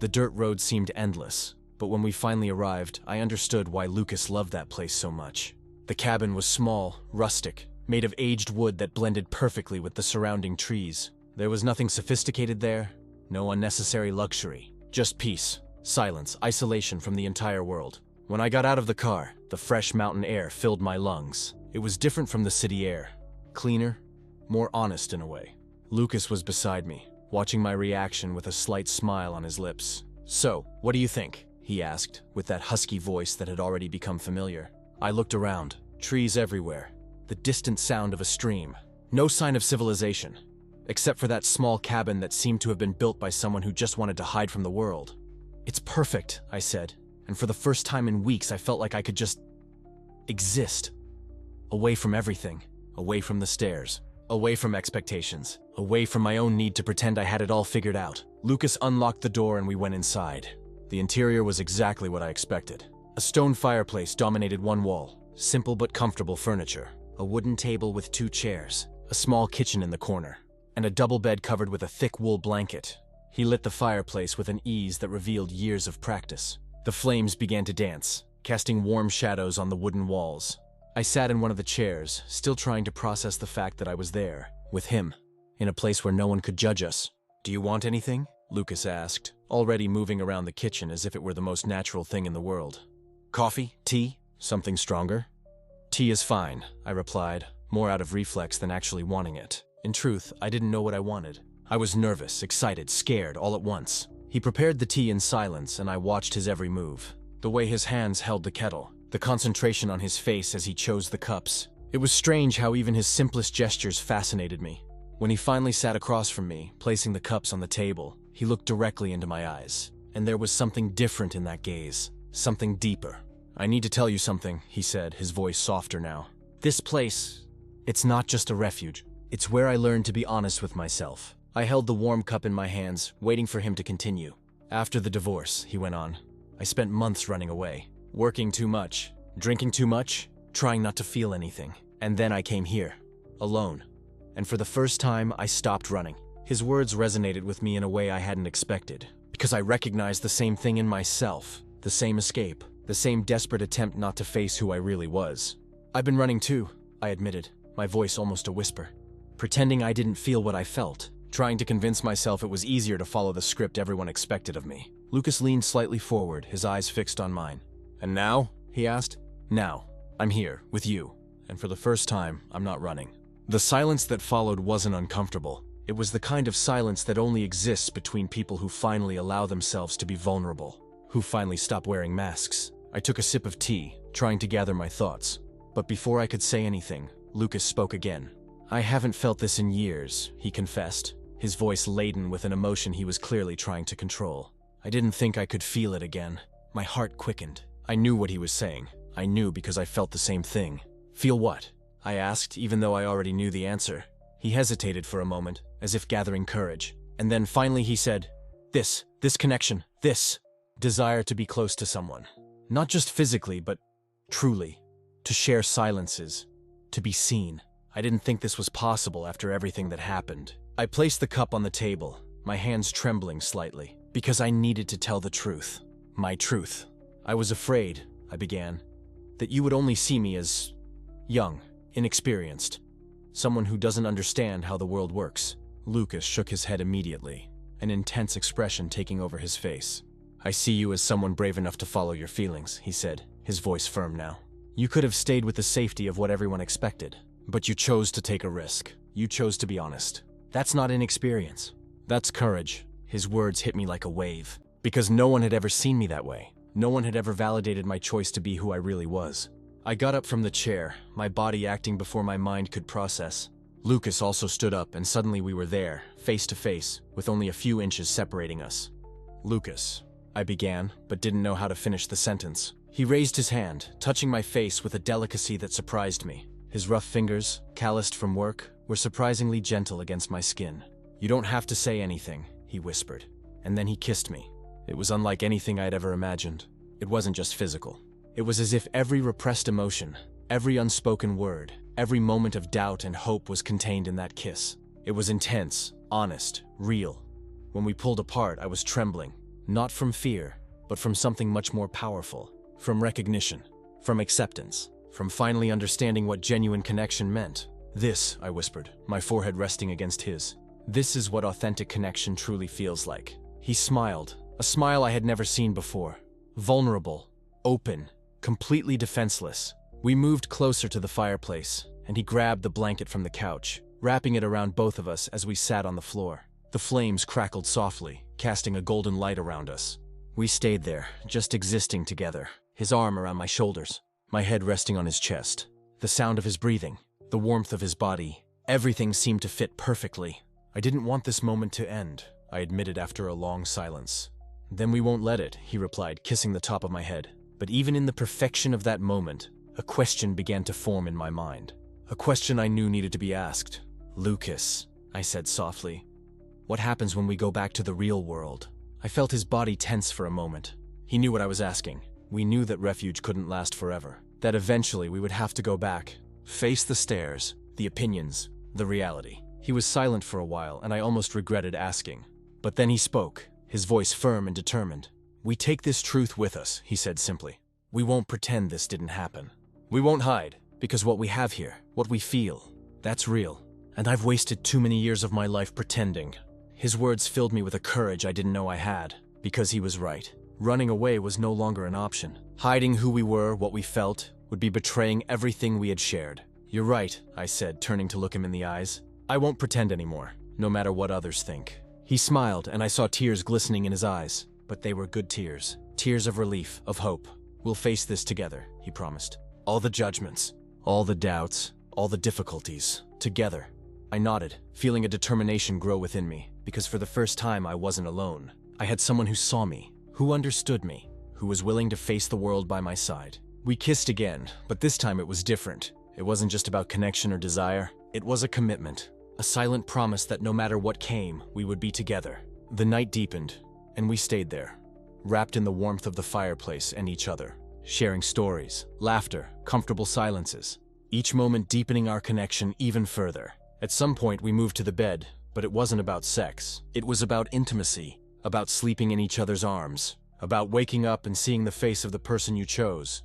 The dirt road seemed endless, but but when we finally arrived, I understood why Lucas loved that place so much. The cabin was small, rustic, made of aged wood that blended perfectly with the surrounding trees. There was nothing sophisticated there, no unnecessary luxury, just peace, silence, isolation from the entire world. When I got out of the car, the fresh mountain air filled my lungs. It was different from the city air, cleaner, more honest in a way. Lucas was beside me, watching my reaction with a slight smile on his lips. "So, what do you think?" he asked, with that husky voice that had already become familiar. I looked around, trees everywhere, the distant sound of a stream. No sign of civilization, except for that small cabin that seemed to have been built by someone who just wanted to hide from the world. "It's perfect," I said, and for the first time in weeks I felt like I could just exist. Away from everything, away from the stairs, away from expectations, away from my own need to pretend I had it all figured out. Lucas unlocked the door and we went inside. The interior was exactly what I expected. A stone fireplace dominated one wall, simple but comfortable furniture, a wooden table with 2 chairs, a small kitchen in the corner, and a double bed covered with a thick wool blanket. He lit the fireplace with an ease that revealed years of practice. The flames began to dance, casting warm shadows on the wooden walls. I sat in one of the chairs, still trying to process the fact that I was there, with him, in a place where no one could judge us. "Do you want anything?" Lucas asked, already moving around the kitchen as if it were the most natural thing in the world. "Coffee? Tea? Something stronger?" "Tea is fine," I replied, more out of reflex than actually wanting it. In truth, I didn't know what I wanted. I was nervous, excited, scared, all at once. He prepared the tea in silence, and I watched his every move. The way his hands held the kettle, the concentration on his face as he chose the cups. It was strange how even his simplest gestures fascinated me. When he finally sat across from me, placing the cups on the table, he looked directly into my eyes. And there was something different in that gaze, something deeper. "I need to tell you something," he said, his voice softer now. "This place, it's not just a refuge. It's where I learned to be honest with myself." I held the warm cup in my hands, waiting for him to continue. "After the divorce," he went on, "I spent months running away, working too much, drinking too much, trying not to feel anything. And then I came here, alone. And for the first time, I stopped running." His words resonated with me in a way I hadn't expected, because I recognized the same thing in myself, the same escape, the same desperate attempt not to face who I really was. "I've been running too," I admitted, my voice almost a whisper, pretending I didn't feel what I felt, trying to convince myself it was easier to follow the script everyone expected of me. Lucas leaned slightly forward, his eyes fixed on mine. "And now?" he asked. "Now, I'm here, with you, and for the first time, I'm not running." The silence that followed wasn't uncomfortable. It was the kind of silence that only exists between people who finally allow themselves to be vulnerable, who finally stop wearing masks. I took a sip of tea, trying to gather my thoughts. But before I could say anything, Lucas spoke again. "I haven't felt this in years," he confessed, his voice laden with an emotion he was clearly trying to control. "I didn't think I could feel it again." My heart quickened. I knew what he was saying. I knew because I felt the same thing. "Feel what?" I asked, even though I already knew the answer. He hesitated for a moment, as if gathering courage. And then finally he said, This connection, this desire to be close to someone. Not just physically, but truly. To share silences. To be seen. I didn't think this was possible after everything that happened. I placed the cup on the table, my hands trembling slightly, because I needed to tell the truth. My truth. "I was afraid," I began, "that you would only see me as young, inexperienced, someone who doesn't understand how the world works." Lucas shook his head immediately, an intense expression taking over his face. "I see you as someone brave enough to follow your feelings," he said, his voice firm now. "You could have stayed with the safety of what everyone expected, but you chose to take a risk. You chose to be honest. That's not inexperience. That's courage." His words hit me like a wave, because no one had ever seen me that way. No one had ever validated my choice to be who I really was. I got up from the chair, my body acting before my mind could process. Lucas also stood up, and suddenly we were there, face to face, with only a few inches separating us. "Lucas," I began, but didn't know how to finish the sentence. He raised his hand, touching my face with a delicacy that surprised me. His rough fingers, calloused from work, were surprisingly gentle against my skin. "You don't have to say anything," he whispered, and then he kissed me. It was unlike anything I'd ever imagined. It wasn't just physical. It was as if every repressed emotion, every unspoken word, every moment of doubt and hope was contained in that kiss. It was intense, honest, real. When we pulled apart, I was trembling, not from fear, but from something much more powerful. From recognition, from acceptance, from finally understanding what genuine connection meant. "This," I whispered, my forehead resting against his. "This is what authentic connection truly feels like." He smiled, a smile I had never seen before. Vulnerable, open, completely defenseless. We moved closer to the fireplace, and he grabbed the blanket from the couch, wrapping it around both of us as we sat on the floor. The flames crackled softly, casting a golden light around us. We stayed there, just existing together, his arm around my shoulders, my head resting on his chest. The sound of his breathing, the warmth of his body, everything seemed to fit perfectly. "I didn't want this moment to end," I admitted after a long silence. "Then we won't let it," he replied, kissing the top of my head. But even in the perfection of that moment, a question began to form in my mind. A question I knew needed to be asked. "Lucas," I said softly, "what happens when we go back to the real world?" I felt his body tense for a moment. He knew what I was asking. We knew that refuge couldn't last forever, that eventually we would have to go back, face the stares, the opinions, the reality. He was silent for a while, and I almost regretted asking. But then he spoke, his voice firm and determined. "We take this truth with us," he said simply. "We won't pretend this didn't happen. We won't hide, because what we have here, what we feel, that's real. And I've wasted too many years of my life pretending." His words filled me with a courage I didn't know I had, because he was right. Running away was no longer an option. Hiding who we were, what we felt, would be betraying everything we had shared. "You're right," I said, turning to look him in the eyes. "I won't pretend anymore, no matter what others think." He smiled, and I saw tears glistening in his eyes, but they were good tears. Tears of relief, of hope. "We'll face this together," he promised. "All the judgments, all the doubts, all the difficulties, together." I nodded, feeling a determination grow within me, because for the first time I wasn't alone. I had someone who saw me, who understood me, who was willing to face the world by my side. We kissed again, but this time it was different. It wasn't just about connection or desire. It was a commitment, a silent promise that no matter what came, we would be together. The night deepened, and we stayed there, wrapped in the warmth of the fireplace and each other, sharing stories, laughter, comfortable silences, each moment deepening our connection even further. At some point we moved to the bed, but it wasn't about sex. It was about intimacy, about sleeping in each other's arms, about waking up and seeing the face of the person you chose,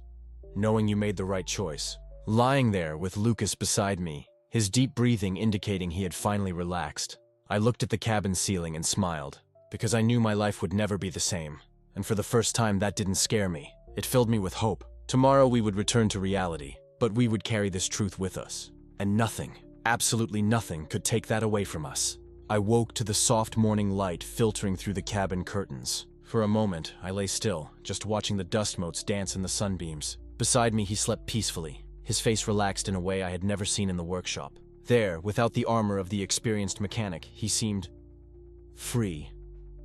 knowing you made the right choice. Lying there with Lucas beside me, his deep breathing indicating he had finally relaxed, I looked at the cabin ceiling and smiled, because I knew my life would never be the same. And for the first time, that didn't scare me. It filled me with hope. Tomorrow we would return to reality, but we would carry this truth with us. And nothing, absolutely nothing, could take that away from us. I woke to the soft morning light filtering through the cabin curtains. For a moment, I lay still, just watching the dust motes dance in the sunbeams. Beside me, he slept peacefully, his face relaxed in a way I had never seen in the workshop. There, without the armor of the experienced mechanic, he seemed free.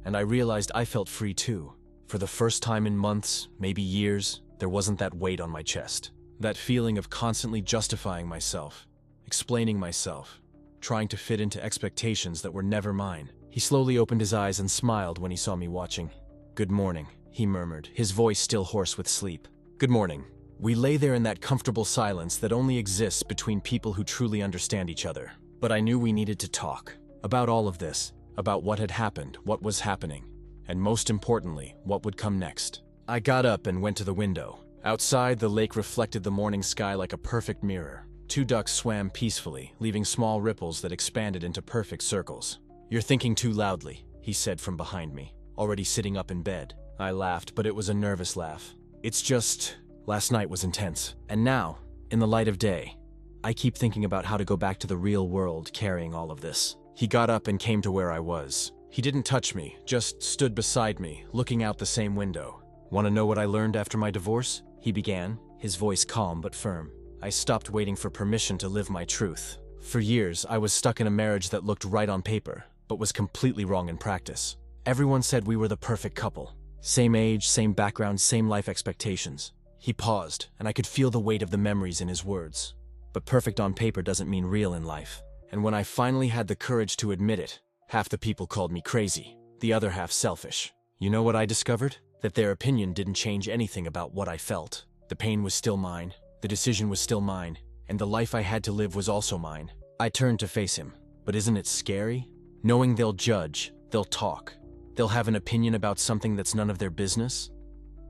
And I realized I felt free too. For the first time in months, maybe years, there wasn't that weight on my chest. That feeling of constantly justifying myself, explaining myself, trying to fit into expectations that were never mine. He slowly opened his eyes and smiled when he saw me watching. "Good morning," he murmured, his voice still hoarse with sleep. "Good morning." We lay there in that comfortable silence that only exists between people who truly understand each other. But I knew we needed to talk. About all of this. About what had happened, what was happening. And most importantly, what would come next. I got up and went to the window. Outside, the lake reflected the morning sky like a perfect mirror. 2 ducks swam peacefully, leaving small ripples that expanded into perfect circles. "You're thinking too loudly," he said from behind me, already sitting up in bed. I laughed, but it was a nervous laugh. "It's just... last night was intense. And now, in the light of day, I keep thinking about how to go back to the real world carrying all of this." He got up and came to where I was. He didn't touch me, just stood beside me, looking out the same window. "Want to know what I learned after my divorce?" he began, his voice calm but firm. "I stopped waiting for permission to live my truth. For years, I was stuck in a marriage that looked right on paper, but was completely wrong in practice. Everyone said we were the perfect couple. Same age, same background, same life expectations." He paused, and I could feel the weight of the memories in his words. But perfect on paper doesn't mean real in life. And when I finally had the courage to admit it, half the people called me crazy, the other half selfish. You know what I discovered? That their opinion didn't change anything about what I felt. The pain was still mine, the decision was still mine, and the life I had to live was also mine. I turned to face him. But isn't it scary? Knowing they'll judge, they'll talk, they'll have an opinion about something that's none of their business?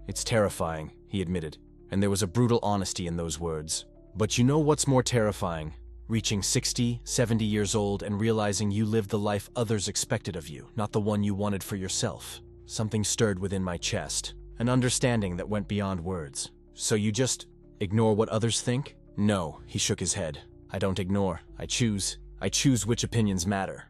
It's terrifying, he admitted, and there was a brutal honesty in those words. But you know what's more terrifying? Reaching 60, 70 years old and realizing you lived the life others expected of you, not the one you wanted for yourself. Something stirred within my chest, an understanding that went beyond words. So you just ignore what others think? No, he shook his head. I don't ignore. I choose. I choose which opinions matter.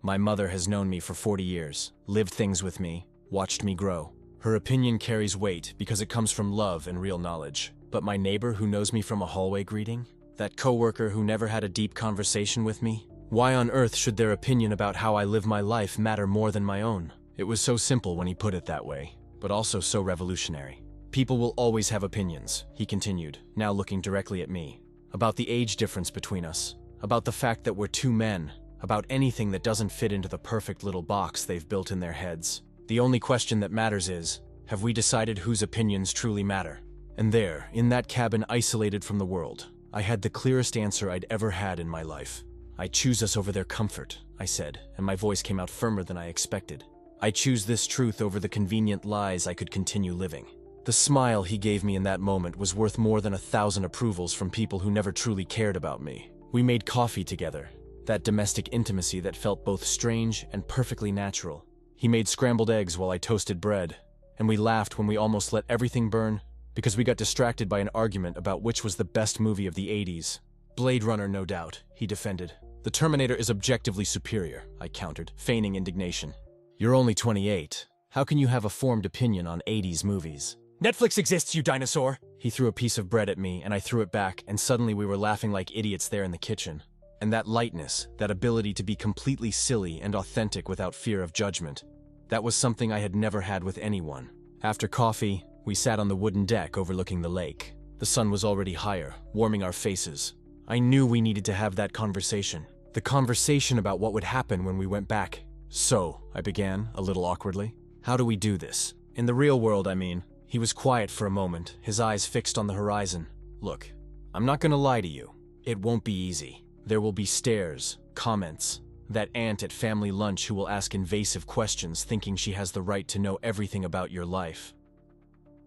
My mother has known me for 40 years, lived things with me, watched me grow. Her opinion carries weight because it comes from love and real knowledge. But my neighbor who knows me from a hallway greeting? That coworker who never had a deep conversation with me? Why on earth should their opinion about how I live my life matter more than my own? It was so simple when he put it that way, but also so revolutionary. People will always have opinions, he continued, now looking directly at me. About the age difference between us, about the fact that we're two men, about anything that doesn't fit into the perfect little box they've built in their heads. The only question that matters is, have we decided whose opinions truly matter? And there, in that cabin isolated from the world, I had the clearest answer I'd ever had in my life. I choose us over their comfort, I said, and my voice came out firmer than I expected. I choose this truth over the convenient lies I could continue living. The smile he gave me in that moment was worth more than 1,000 approvals from people who never truly cared about me. We made coffee together, that domestic intimacy that felt both strange and perfectly natural. He made scrambled eggs while I toasted bread, and we laughed when we almost let everything burn because we got distracted by an argument about which was the best movie of the 80s. Blade Runner, no doubt, he defended. The Terminator is objectively superior, I countered, feigning indignation. You're only 28. How can you have a formed opinion on 80s movies? Netflix exists, you dinosaur! He threw a piece of bread at me, and I threw it back, and suddenly we were laughing like idiots there in the kitchen. And that lightness, that ability to be completely silly and authentic without fear of judgment, that was something I had never had with anyone. After coffee, we sat on the wooden deck overlooking the lake. The sun was already higher, warming our faces. I knew we needed to have that conversation. The conversation about what would happen when we went back. So, I began, a little awkwardly. How do we do this? In the real world, I mean. He was quiet for a moment, his eyes fixed on the horizon. Look, I'm not gonna lie to you. It won't be easy. There will be stares, comments. That aunt at family lunch who will ask invasive questions thinking she has the right to know everything about your life.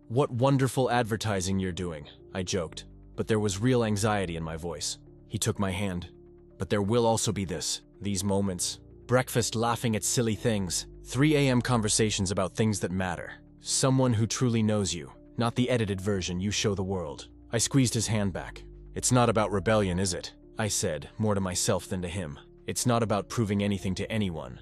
What wonderful advertising you're doing, I joked, but there was real anxiety in my voice. He took my hand. But there will also be these moments. Breakfast laughing at silly things, 3 a.m. conversations about things that matter. Someone who truly knows you, not the edited version you show the world. I squeezed his hand back. It's not about rebellion, is it? I said, more to myself than to him. It's not about proving anything to anyone,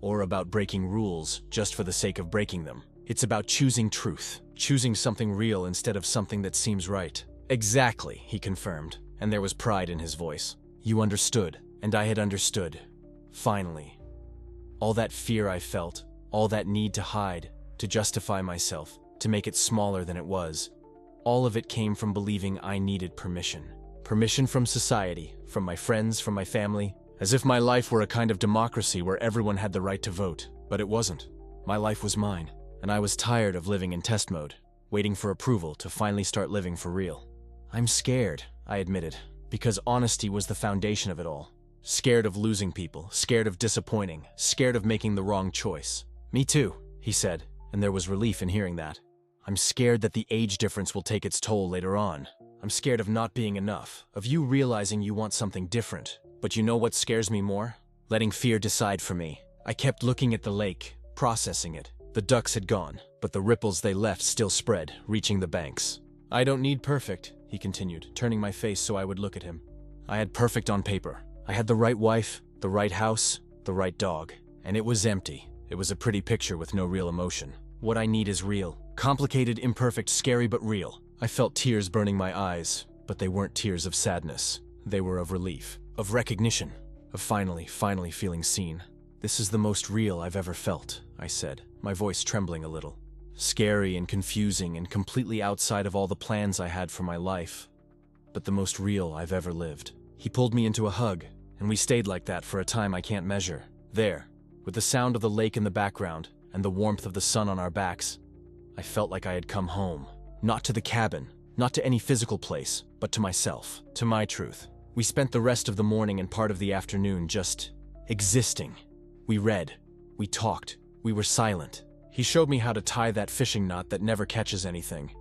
or about breaking rules just for the sake of breaking them. It's about choosing truth, choosing something real instead of something that seems right. Exactly, he confirmed, and there was pride in his voice. You understood, and I had understood. Finally. All that fear I felt, all that need to hide, to justify myself, to make it smaller than it was, all of it came from believing I needed permission. Permission from society, from my friends, from my family, as if my life were a kind of democracy where everyone had the right to vote. But it wasn't. My life was mine, and I was tired of living in test mode, waiting for approval to finally start living for real. I'm scared, I admitted, because honesty was the foundation of it all. Scared of losing people, scared of disappointing, scared of making the wrong choice. Me too, he said, and there was relief in hearing that. I'm scared that the age difference will take its toll later on. I'm scared of not being enough, of you realizing you want something different. But you know what scares me more? Letting fear decide for me. I kept looking at the lake, processing it. The ducks had gone, but the ripples they left still spread, reaching the banks. I don't need perfect, he continued, turning my face so I would look at him. I had perfect on paper. I had the right wife, the right house, the right dog. And it was empty. It was a pretty picture with no real emotion. What I need is real. Complicated, imperfect, scary, but real. I felt tears burning my eyes, but they weren't tears of sadness. They were of relief, of recognition, of finally feeling seen. This is the most real I've ever felt, I said, my voice trembling a little. Scary and confusing and completely outside of all the plans I had for my life, but the most real I've ever lived. He pulled me into a hug, and we stayed like that for a time I can't measure. There, with the sound of the lake in the background and the warmth of the sun on our backs, I felt like I had come home. Not to the cabin, not to any physical place, but to myself, to my truth. We spent the rest of the morning and part of the afternoon just existing. We read, we talked, we were silent. He showed me how to tie that fishing knot that never catches anything.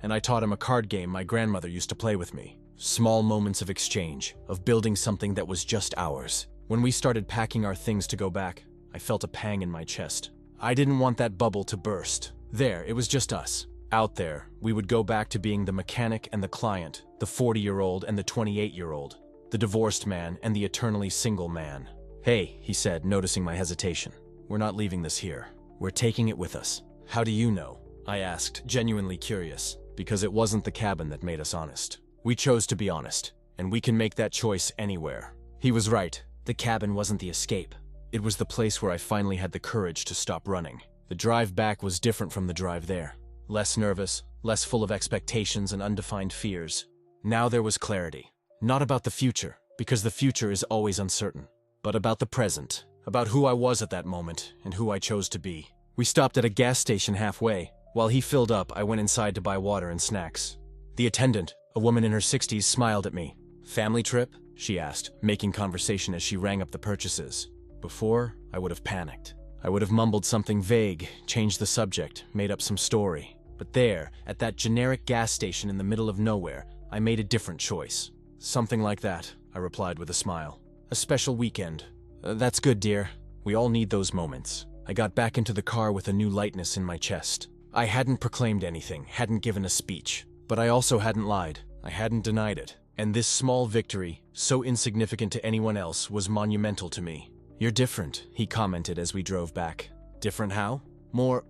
And I taught him a card game my grandmother used to play with me. Small moments of exchange, of building something that was just ours. When we started packing our things to go back, I felt a pang in my chest. I didn't want that bubble to burst. There, it was just us. Out there, we would go back to being the mechanic and the client, the 40-year-old and the 28-year-old, the divorced man and the eternally single man. "Hey," he said, noticing my hesitation. "We're not leaving this here. We're taking it with us." "How do you know?" I asked, genuinely curious, because it wasn't the cabin that made us honest. We chose to be honest, and we can make that choice anywhere. He was right. The cabin wasn't the escape. It was the place where I finally had the courage to stop running. The drive back was different from the drive there. Less nervous, less full of expectations and undefined fears. Now there was clarity. Not about the future, because the future is always uncertain, but about the present, about who I was at that moment and who I chose to be. We stopped at a gas station halfway. While he filled up, I went inside to buy water and snacks. The attendant, a woman in her 60s, smiled at me. "Family trip?" she asked, making conversation as she rang up the purchases. Before, I would have panicked. I would have mumbled something vague, changed the subject, made up some story. But there, at that generic gas station in the middle of nowhere, I made a different choice. "Something like that," I replied with a smile. "A special weekend." That's good, dear. We all need those moments." I got back into the car with a new lightness in my chest. I hadn't proclaimed anything, hadn't given a speech, but I also hadn't lied. I hadn't denied it. And this small victory, so insignificant to anyone else, was monumental to me. "You're different," he commented as we drove back. "Different how?" "More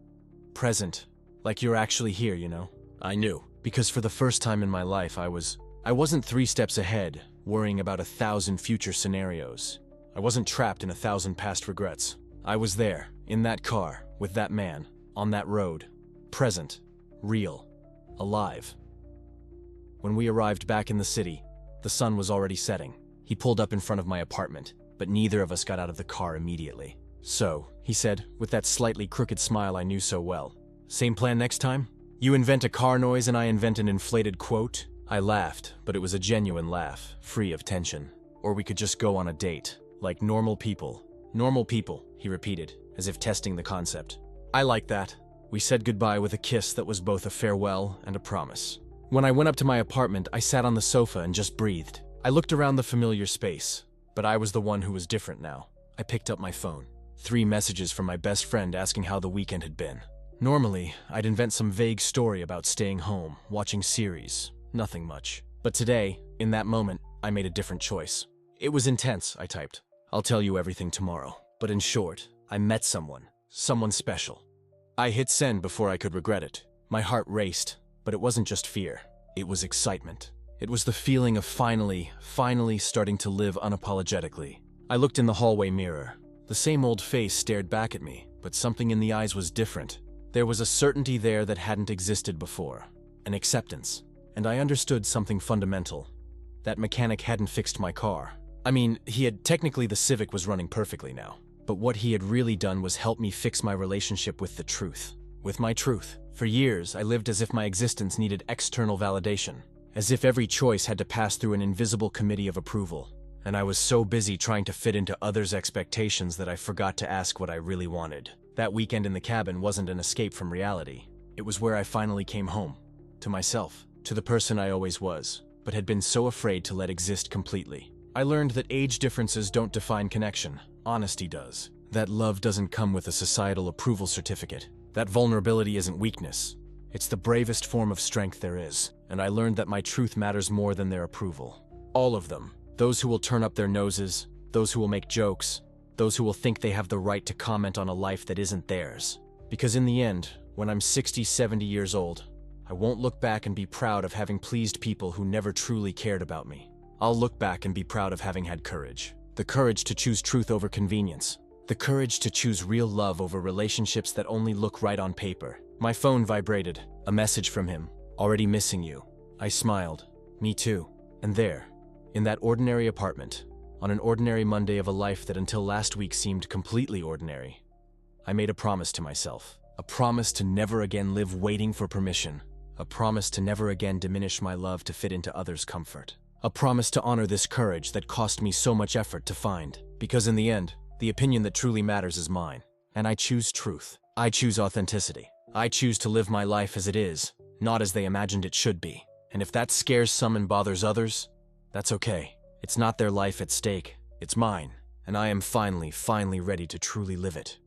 present. Like you're actually here, you know?" I knew, because for the first time in my life I wasn't 3 steps ahead, worrying about 1,000 future scenarios. I wasn't trapped in 1,000 past regrets. I was there, in that car, with that man, on that road. Present, real, alive. When we arrived back in the city, the sun was already setting. He pulled up in front of my apartment, but neither of us got out of the car immediately. "So," he said, with that slightly crooked smile I knew so well. "Same plan next time? You invent a car noise and I invent an inflated quote?" I laughed, but it was a genuine laugh, free of tension. "Or we could just go on a date, like normal people." "Normal people," he repeated, as if testing the concept. "I like that." We said goodbye with a kiss that was both a farewell and a promise. When I went up to my apartment, I sat on the sofa and just breathed. I looked around the familiar space, but I was the one who was different now. I picked up my phone. 3 messages from my best friend asking how the weekend had been. Normally, I'd invent some vague story about staying home, watching series, nothing much. But today, in that moment, I made a different choice. "It was intense," I typed. "I'll tell you everything tomorrow." But in short, I met someone special. I hit send before I could regret it. My heart raced, but it wasn't just fear. It was excitement. It was the feeling of finally starting to live unapologetically. I looked in the hallway mirror. The same old face stared back at me, but something in the eyes was different. There was a certainty there that hadn't existed before. An acceptance. And I understood something fundamental. That mechanic hadn't fixed my car. I mean, technically the Civic was running perfectly now. But what he had really done was help me fix my relationship with the truth. With my truth. For years, I lived as if my existence needed external validation. As if every choice had to pass through an invisible committee of approval. And I was so busy trying to fit into others' expectations that I forgot to ask what I really wanted. That weekend in the cabin wasn't an escape from reality. It was where I finally came home. To myself. To the person I always was, but had been so afraid to let exist completely. I learned that age differences don't define connection. Honesty does. That love doesn't come with a societal approval certificate. That vulnerability isn't weakness. It's the bravest form of strength there is. And I learned that my truth matters more than their approval. All of them. Those who will turn up their noses, those who will make jokes, those who will think they have the right to comment on a life that isn't theirs. Because in the end, when I'm 60, 70 years old, I won't look back and be proud of having pleased people who never truly cared about me. I'll look back and be proud of having had courage. The courage to choose truth over convenience. The courage to choose real love over relationships that only look right on paper. My phone vibrated. A message from him. "Already missing you." I smiled. Me too. And there, in that ordinary apartment, on an ordinary Monday of a life that until last week seemed completely ordinary, I made a promise to myself. A promise to never again live waiting for permission. A promise to never again diminish my love to fit into others' comfort. A promise to honor this courage that cost me so much effort to find. Because in the end, the opinion that truly matters is mine. And I choose truth. I choose authenticity. I choose to live my life as it is, not as they imagined it should be. And if that scares some and bothers others, that's okay. It's not their life at stake, it's mine. And I am finally ready to truly live it.